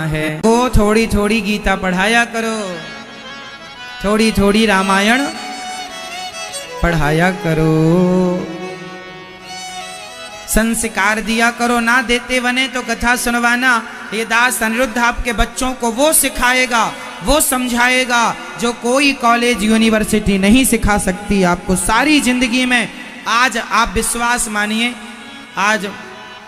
है वो थोड़ी थोड़ी गीता पढ़ाया करो, थोड़ी थोड़ी रामायण पढ़ाया करो, संस्कार दिया करो। ना देते बने तो कथा सुनवाना। ये दास अनिरुद्ध आपके बच्चों को वो सिखाएगा, वो समझाएगा जो कोई कॉलेज यूनिवर्सिटी नहीं सिखा सकती आपको सारी जिंदगी में। आज आप विश्वास मानिए, आज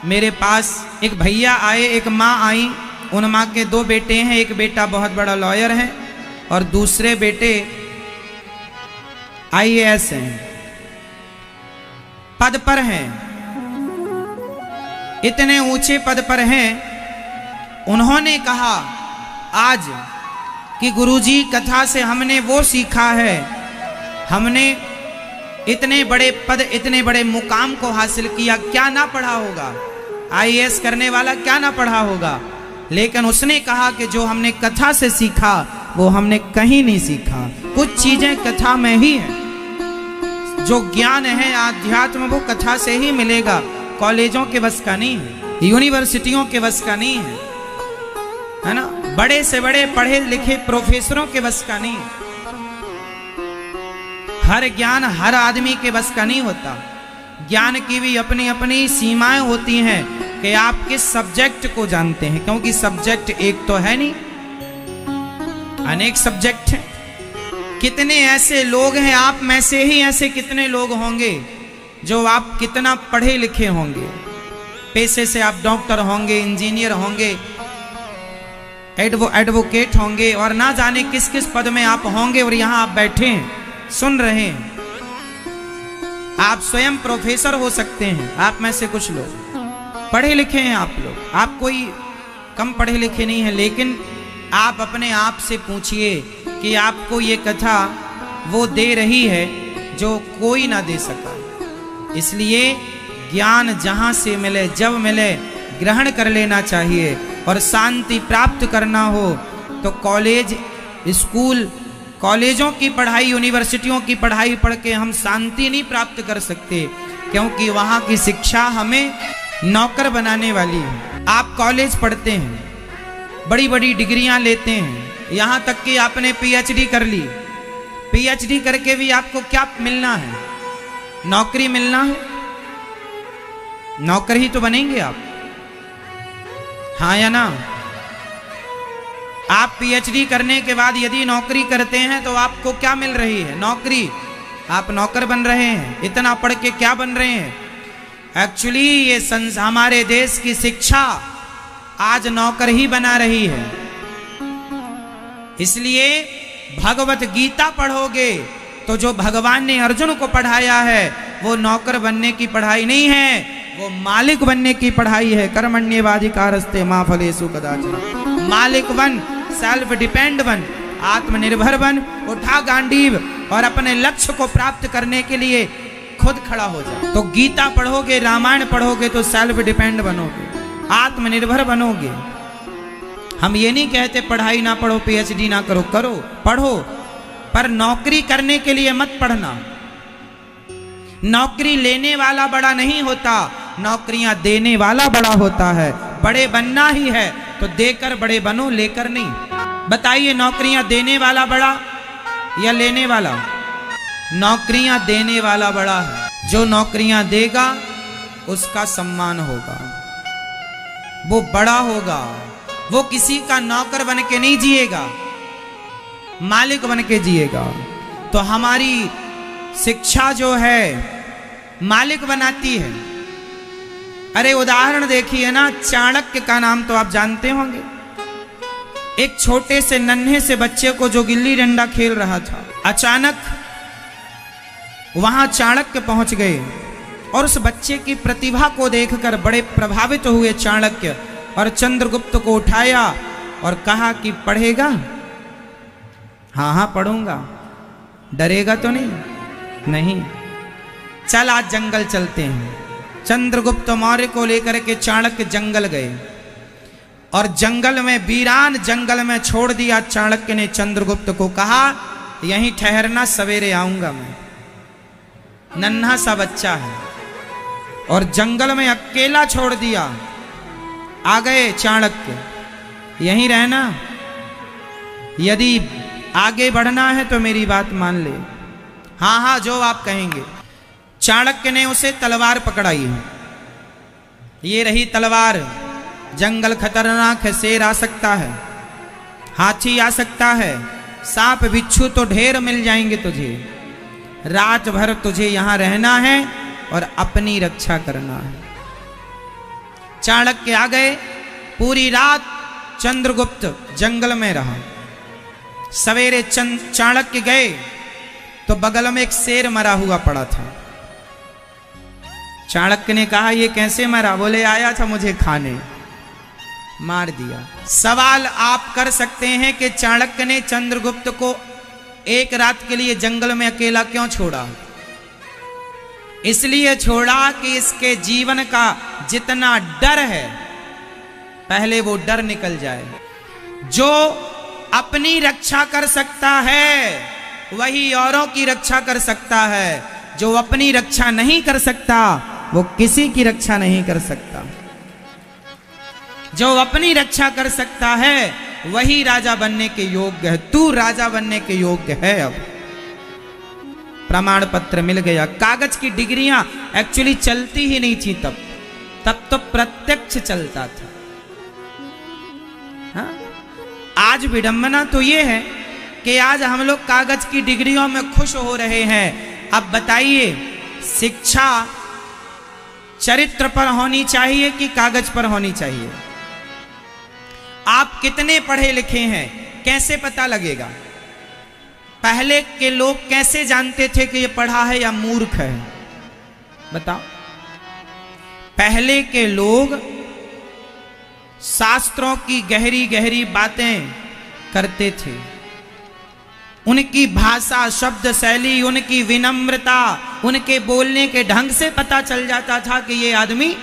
मेरे पास एक भैया आए, एक माँ आई। उन माँ के 2 बेटे हैं, एक बेटा बहुत बड़ा लॉयर है और दूसरे बेटे IAS हैं, पद पर हैं, इतने ऊंचे पद पर हैं। उन्होंने कहा आज कि गुरुजी कथा से हमने वो सीखा है, हमने इतने बड़े पद, इतने बड़े मुकाम को हासिल किया, क्या ना पढ़ा होगा, IAS करने वाला क्या ना पढ़ा होगा। लेकिन उसने कहा कि जो हमने कथा से सीखा वो हमने कहीं नहीं सीखा, कुछ चीजें कथा में ही है। जो ज्ञान है आध्यात्म वो कथा से ही मिलेगा, कॉलेजों के बस का नहीं है, यूनिवर्सिटियों के बस का नहीं है ना, बड़े से बड़े पढ़े लिखे प्रोफेसरों के बस का नहीं है। हर ज्ञान हर आदमी के बस का नहीं होता। ज्ञान की भी अपनी अपनी सीमाएं होती हैं कि आप किस सब्जेक्ट को जानते हैं, क्योंकि सब्जेक्ट एक तो है नहीं, अनेक सब्जेक्ट हैं। कितने ऐसे लोग हैं, आप में से ही ऐसे कितने लोग होंगे जो आप कितना पढ़े लिखे होंगे, पेशे से आप डॉक्टर होंगे, इंजीनियर होंगे, एडवोकेट होंगे और ना जाने किस किस पद में आप होंगे, और यहां आप बैठे हैं सुन रहे हैं। आप स्वयं प्रोफेसर हो सकते हैं। आप में से कुछ लोग पढ़े लिखे हैं, आप लोग, आप कोई कम पढ़े लिखे नहीं है, लेकिन आप अपने आप से पूछिए कि आपको ये कथा वो दे रही है जो कोई ना दे सका। इसलिए ज्ञान जहां से मिले, जब मिले, ग्रहण कर लेना चाहिए। और शांति प्राप्त करना हो तो कॉलेज, स्कूल, कॉलेजों की पढ़ाई, यूनिवर्सिटियों की पढ़ाई पढ़ के हम शांति नहीं प्राप्त कर सकते, क्योंकि वहाँ की शिक्षा हमें नौकर बनाने वाली है। आप कॉलेज पढ़ते हैं, बड़ी बड़ी डिग्रियां लेते हैं, यहाँ तक कि आपने PhD कर ली, PhD करके भी आपको क्या मिलना है? नौकरी मिलना है, नौकर ही तो बनेंगे आप, हाँ या ना? आप PhD करने के बाद यदि नौकरी करते हैं तो आपको क्या मिल रही है? नौकरी। आप नौकर बन रहे हैं। इतना पढ़ के क्या बन रहे हैं? एक्चुअली ये हमारे देश की शिक्षा आज नौकर ही बना रही है। इसलिए भगवत गीता पढ़ोगे तो जो भगवान ने अर्जुन को पढ़ाया है वो नौकर बनने की पढ़ाई नहीं है, वो मालिक बनने की पढ़ाई है। कर्मण्येवाधिकारस्ते मा फलेषु कदाचन। मालिक बन, सेल्फ डिपेंड बन, आत्मनिर्भर बन, उठा गांडीव और अपने लक्ष्य को प्राप्त करने के लिए खुद खड़ा हो जा। तो गीता पढ़ोगे, रामायण पढ़ोगे तो सेल्फ डिपेंड बनोगे, आत्मनिर्भर बनोगे। हम ये नहीं कहते पढ़ाई ना पढ़ो, PhD ना करो, करो, पढ़ो, पर नौकरी करने के लिए मत पढ़ना। नौकरी लेने वाला बड़ा नहीं होता, नौकरियां देने वाला बड़ा होता है। बड़े बनना ही है तो देकर बड़े बनो, लेकर नहीं। बताइए नौकरियां देने वाला बड़ा या लेने वाला? नौकरियां देने वाला बड़ा है। जो नौकरियां देगा उसका सम्मान होगा, वो बड़ा होगा, वो किसी का नौकर बन के नहीं जिएगा, मालिक बन के जिएगा। तो हमारी शिक्षा जो है मालिक बनाती है। अरे उदाहरण देखिए ना, चाणक्य का नाम तो आप जानते होंगे। एक छोटे से नन्हे से बच्चे को जो गिल्ली डंडा खेल रहा था, अचानक वहां चाणक्य पहुंच गए और उस बच्चे की प्रतिभा को देखकर बड़े प्रभावित हुए चाणक्य, और चंद्रगुप्त को उठाया और कहा कि पढ़ेगा, हाँ हाँ पढ़ूंगा, डरेगा तो नहीं? नहीं। चल आज जंगल चलते हैं। चंद्रगुप्त मौर्य को लेकर के चाणक्य जंगल गए और जंगल में, वीरान जंगल में छोड़ दिया। चाणक्य ने चंद्रगुप्त को कहा यहीं ठहरना, सवेरे आऊंगा मैं। नन्हा सा बच्चा है और जंगल में अकेला छोड़ दिया। आ गए चाणक्य, यहीं रहना, यदि आगे बढ़ना है तो मेरी बात मान ले। हाँ हाँ जो आप कहेंगे। चाणक्य ने उसे तलवार पकड़ाई है। ये रही तलवार। जंगल खतरनाक है, शेर आ सकता है, हाथी आ सकता है, सांप बिच्छू तो ढेर मिल जाएंगे तुझे। रात भर तुझे यहां रहना है और अपनी रक्षा करना है। चाणक्य आ गए। पूरी रात चंद्रगुप्त जंगल में रहा। सवेरे चाणक्य गए तो बगल में एक शेर मरा हुआ पड़ा था। चाणक्य ने कहा ये कैसे मरा? बोले आया था मुझे खाने, मार दिया। सवाल आप कर सकते हैं कि चाणक्य ने चंद्रगुप्त को एक रात के लिए जंगल में अकेला क्यों छोड़ा? इसलिए छोड़ा कि इसके जीवन का जितना डर है पहले वो डर निकल जाए। जो अपनी रक्षा कर सकता है वही औरों की रक्षा कर सकता है। जो अपनी रक्षा नहीं कर सकता वो किसी की रक्षा नहीं कर सकता। जो अपनी रक्षा कर सकता है वही राजा बनने के योग्य है। तू राजा बनने के योग्य है। अब प्रमाण पत्र मिल गया। कागज की डिग्रियां एक्चुअली चलती ही नहीं थी तब तो प्रत्यक्ष चलता था। हाँ? आज विडंबना तो ये है कि आज हम लोग कागज की डिग्रियों में खुश हो रहे हैं। अब बताइए, शिक्षा चरित्र पर होनी चाहिए कि कागज पर होनी चाहिए? आप कितने पढ़े लिखे हैं कैसे पता लगेगा? पहले के लोग कैसे जानते थे कि ये पढ़ा है या मूर्ख है? बताओ। पहले के लोग शास्त्रों की गहरी गहरी बातें करते थे। उनकी भाषा, शब्द शैली, उनकी विनम्रता, उनके बोलने के ढंग से पता चल जाता था कि ये आदमी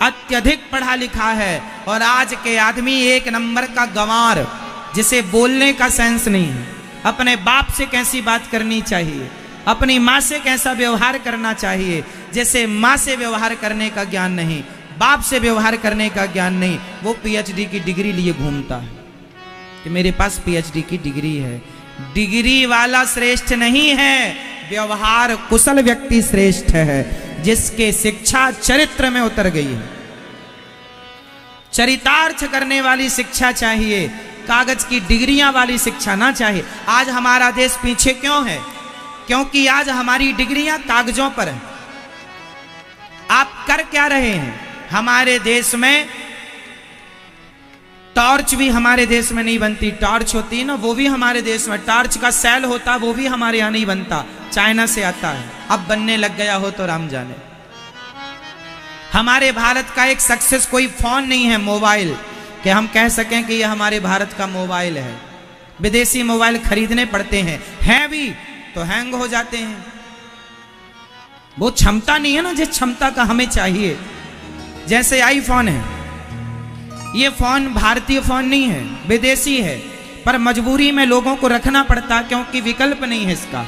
अत्यधिक पढ़ा लिखा है। और आज के आदमी एक नंबर का गंवार, जिसे बोलने का सेंस नहीं है। अपने बाप से कैसी बात करनी चाहिए, अपनी माँ से कैसा व्यवहार करना चाहिए, जैसे माँ से व्यवहार करने का ज्ञान नहीं, बाप से व्यवहार करने का ज्ञान नहीं। वो पीएचडी की डिग्री लिए घूमता है कि मेरे पास पीएचडी की डिग्री है। डिग्री वाला श्रेष्ठ नहीं है, व्यवहार कुशल व्यक्ति श्रेष्ठ है, जिसके शिक्षा चरित्र में उतर गई है। चरितार्थ करने वाली शिक्षा चाहिए, कागज की डिग्रियां वाली शिक्षा ना चाहिए। आज हमारा देश पीछे क्यों है? क्योंकि आज हमारी डिग्रियां कागजों पर है। आप कर क्या रहे हैं? हमारे देश में टॉर्च भी हमारे देश में नहीं बनती। टॉर्च होती है ना, वो भी हमारे देश में। टॉर्च का सेल होता, वो भी हमारे यहाँ नहीं बनता, चाइना से आता है। अब बनने लग गया हो तो राम जाने। हमारे भारत का एक सक्सेस कोई फोन नहीं है, मोबाइल, कि हम कह सकें कि ये हमारे भारत का मोबाइल है। विदेशी मोबाइल खरीदने पड़ते हैं भी तो हैंग हो जाते हैं। वो क्षमता नहीं है ना जिस क्षमता का हमें चाहिए। जैसे आईफोन है, ये फोन भारतीय फोन नहीं है, विदेशी है, पर मजबूरी में लोगों को रखना पड़ता क्योंकि विकल्प नहीं है, इसका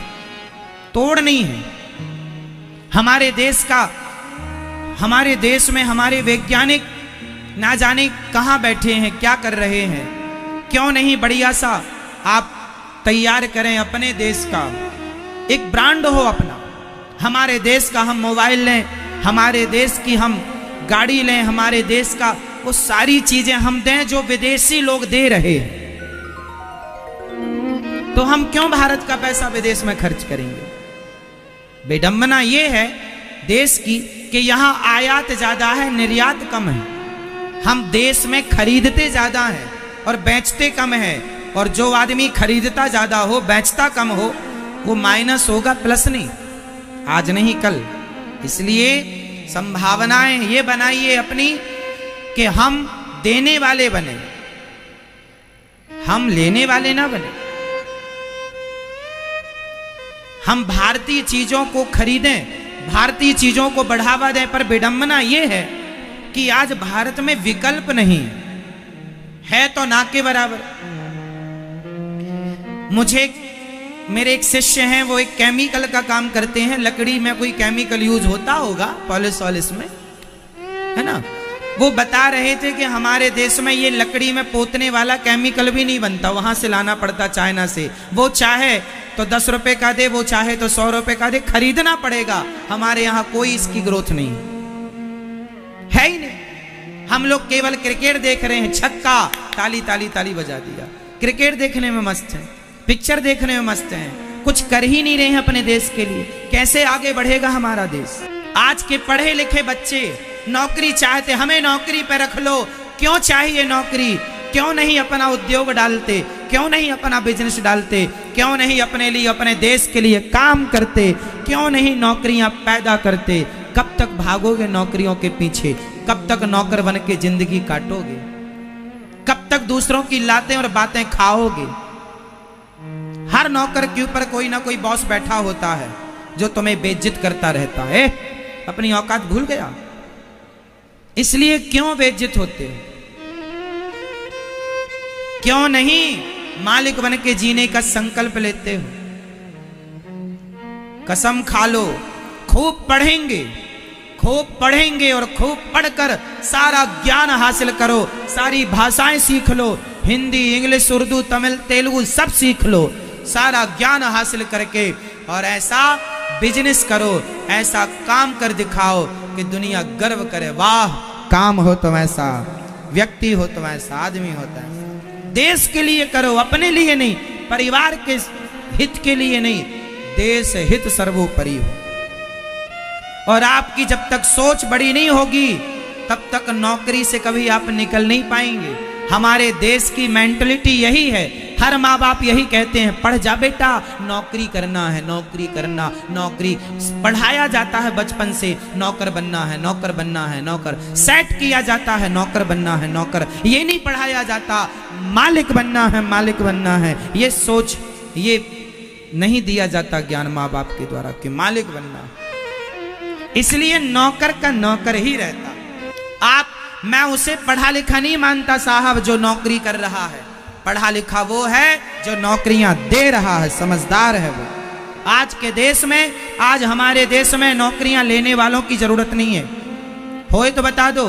तोड़ नहीं है। हमारे देश में हमारे वैज्ञानिक ना जाने कहां बैठे हैं, क्या कर रहे हैं। क्यों नहीं बढ़िया सा आप तैयार करें अपने देश का, एक ब्रांड हो अपना। हमारे देश का हम मोबाइल लें, हमारे देश की हम गाड़ी लें, हमारे देश का वो सारी चीजें हम दें जो विदेशी लोग दे रहे हैं। तो हम क्यों भारत का पैसा विदेश में खर्च करेंगे? विडंबना ये है देश की कि यहां आयात ज्यादा है, निर्यात कम है। हम देश में खरीदते ज्यादा हैं और बेचते कम है। और जो आदमी खरीदता ज्यादा हो, बेचता कम हो, वो माइनस होगा, प्लस नहीं। आज नहीं कल। इसलिए संभावनाएं ये बनाइए अपनी कि हम देने वाले बने, हम लेने वाले ना बने। हम भारतीय चीजों को खरीदें, भारतीय चीजों को बढ़ावा दें, पर विडंबना ये है कि आज भारत में विकल्प नहीं है तो ना के बराबर। मुझे मेरे एक शिष्य हैं, वो एक केमिकल का काम करते हैं, लकड़ी में कोई केमिकल यूज होता होगा पॉलिश वॉलिश में, है ना। वो बता रहे थे कि हमारे देश में ये लकड़ी में पोतने वाला केमिकल भी नहीं बनता, वहां से लाना पड़ता चाइना से। वो चाहे तो 10 रुपए का दे, वो चाहे तो 100 रुपए का दे, खरीदना पड़ेगा। हमारे यहाँ कोई इसकी ग्रोथ नहीं है ही नहीं। हम लोग केवल क्रिकेट देख रहे हैं, छक्का, ताली ताली ताली बजा दिया। क्रिकेट देखने में मस्त है, पिक्चर देखने में मस्त हैं, कुछ कर ही नहीं रहे हैं अपने देश के लिए। कैसे आगे बढ़ेगा हमारा देश? आज के पढ़े लिखे बच्चे नौकरी चाहते, हमें नौकरी पे रख लो। क्यों चाहिए नौकरी? क्यों नहीं अपना उद्योग डालते? क्यों नहीं अपना बिजनेस डालते? क्यों नहीं अपने लिए, अपने देश के लिए काम करते? क्यों नहीं नौकरियां पैदा करते? कब तक भागोगे नौकरियों के पीछे? कब तक नौकर बन के जिंदगी काटोगे? कब तक दूसरों की लातें और बातें खाओगे? हर नौकर के ऊपर कोई ना कोई बॉस बैठा होता है जो तुम्हें बेइज्जत करता रहता है। अपनी औकात भूल गया? इसलिए क्यों बेइज्जत होते हो? क्यों नहीं मालिक बन के जीने का संकल्प लेते हो? कसम खा लो, खूब पढ़ेंगे, खूब पढ़ेंगे और खूब पढ़कर सारा ज्ञान हासिल करो, सारी भाषाएं सीख लो, हिंदी, इंग्लिश, उर्दू, तमिल, तेलुगु सब सीख लो, सारा ज्ञान हासिल करके और ऐसा बिजनेस करो, ऐसा काम कर दिखाओ कि दुनिया गर्व करे, वाह काम हो तो ऐसा, व्यक्ति हो तो ऐसा, आदमी होता है। देश के लिए करो, अपने लिए नहीं, परिवार के हित के लिए नहीं, देश हित सर्वोपरि हो। और आपकी जब तक सोच बड़ी नहीं होगी तब तक नौकरी से कभी आप निकल नहीं पाएंगे। हमारे देश की मेंटलिटी यही है, हर माँ बाप यही कहते हैं, पढ़ जा बेटा, नौकरी करना है, नौकरी करना, नौकरी पढ़ाया जाता है बचपन से, नौकर बनना है, नौकर बनना है, नौकर सेट किया जाता है, नौकर बनना है, नौकर। ये नहीं पढ़ाया जाता मालिक बनना है, मालिक बनना है। ये सोच, ये नहीं दिया जाता ज्ञान माँ बाप के द्वारा कि मालिक बनना है। इसलिए नौकर का नौकर ही रहता। मैं उसे पढ़ा लिखा नहीं मानता साहब जो नौकरी कर रहा है। पढ़ा लिखा वो है जो नौकरियां दे रहा है, समझदार है वो। आज के देश में, आज हमारे देश में नौकरियां लेने वालों की जरूरत नहीं है। होए तो बता दो।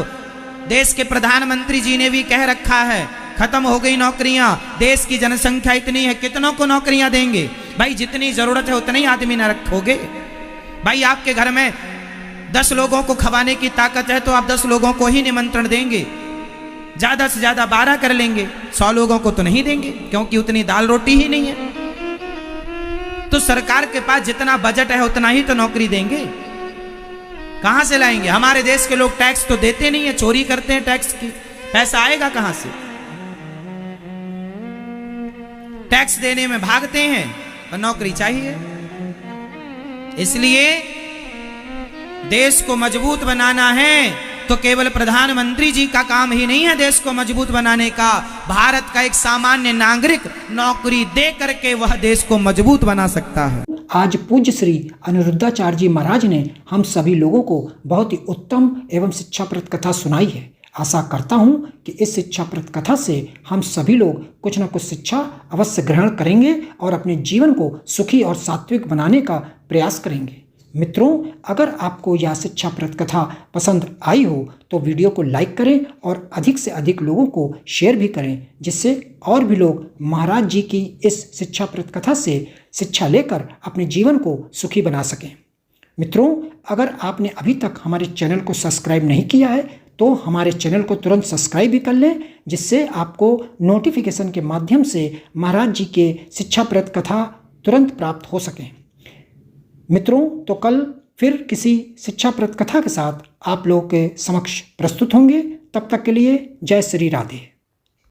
देश के प्रधानमंत्री जी ने भी कह रखा है, खत्म हो गई नौकरियां, देश की जनसंख्या इतनी है, कितनों को नौकरियां देंगे? भाई जितनी जरूरत है उतने ही आदमी ना रखोगे। भाई आपके घर में 10 लोगों को खवाने की ताकत है तो आप 10 लोगों को ही निमंत्रण देंगे, ज्यादा से ज्यादा 12 कर लेंगे, 100 लोगों को तो नहीं देंगे क्योंकि उतनी दाल रोटी ही नहीं है। तो सरकार के पास जितना बजट है उतना ही तो नौकरी देंगे, कहां से लाएंगे? हमारे देश के लोग टैक्स तो देते नहीं है, चोरी करते हैं टैक्स की, पैसा आएगा कहां से? टैक्स देने में भागते हैं और नौकरी चाहिए। इसलिए देश को मजबूत बनाना है तो केवल प्रधानमंत्री जी का काम ही नहीं है देश को मजबूत बनाने का। भारत का एक सामान्य नागरिक नौकरी दे करके वह देश को मजबूत बना सकता है। आज पूज्य श्री अनिरुद्धाचार्य जी महाराज ने हम सभी लोगों को बहुत ही उत्तम एवं शिक्षाप्रद कथा सुनाई है। आशा करता हूं कि इस शिक्षाप्रद कथा से हम सभी लोग कुछ न कुछ शिक्षा अवश्य ग्रहण करेंगे और अपने जीवन को सुखी और सात्विक बनाने का प्रयास करेंगे। मित्रों, अगर आपको यह शिक्षाप्रद कथा पसंद आई हो तो वीडियो को लाइक करें और अधिक से अधिक लोगों को शेयर भी करें, जिससे और भी लोग महाराज जी की इस शिक्षाप्रद कथा से शिक्षा लेकर अपने जीवन को सुखी बना सकें। मित्रों, अगर आपने अभी तक हमारे चैनल को सब्सक्राइब नहीं किया है तो हमारे चैनल को तुरंत सब्सक्राइब भी कर लें, जिससे आपको नोटिफिकेशन के माध्यम से महाराज जी के शिक्षाप्रद कथा तुरंत प्राप्त हो सकें। मित्रों, तो कल फिर किसी शिक्षाप्रद कथा के साथ आप लोगों के समक्ष प्रस्तुत होंगे। तब तक के लिए जय श्री राधे।